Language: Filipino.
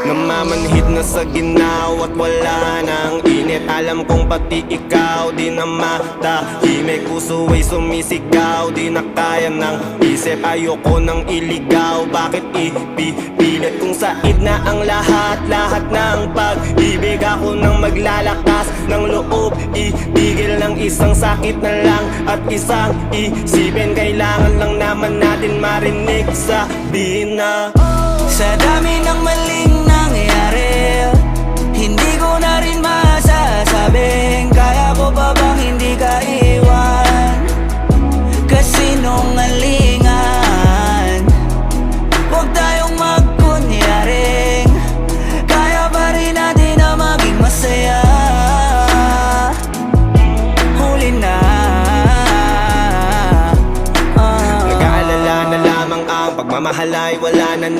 Namamanhid na sa ginaw at wala nang init. Alam kong pati ikaw di na matahimik. Puso ay sumisigaw, di na kaya ng isip. Ayoko nang iligaw, bakit ipipilit? Kung said na ang lahat ng pag-ibig. Ako nang maglalakas ng loob, ibigil ng isang sakit na lang at isang isipin. Kailangan lang naman natin marinig, sabihin na sa dami ng maling nangyayari, hindi ko na rin masasabing kaya ko pa bang hindi ka iwan. Kasinungalingan, huwag tayong magkunyaring kaya pa rin natin na maging masaya. Huli na, nag-aalala na lamang ang pagmamahal ay wala na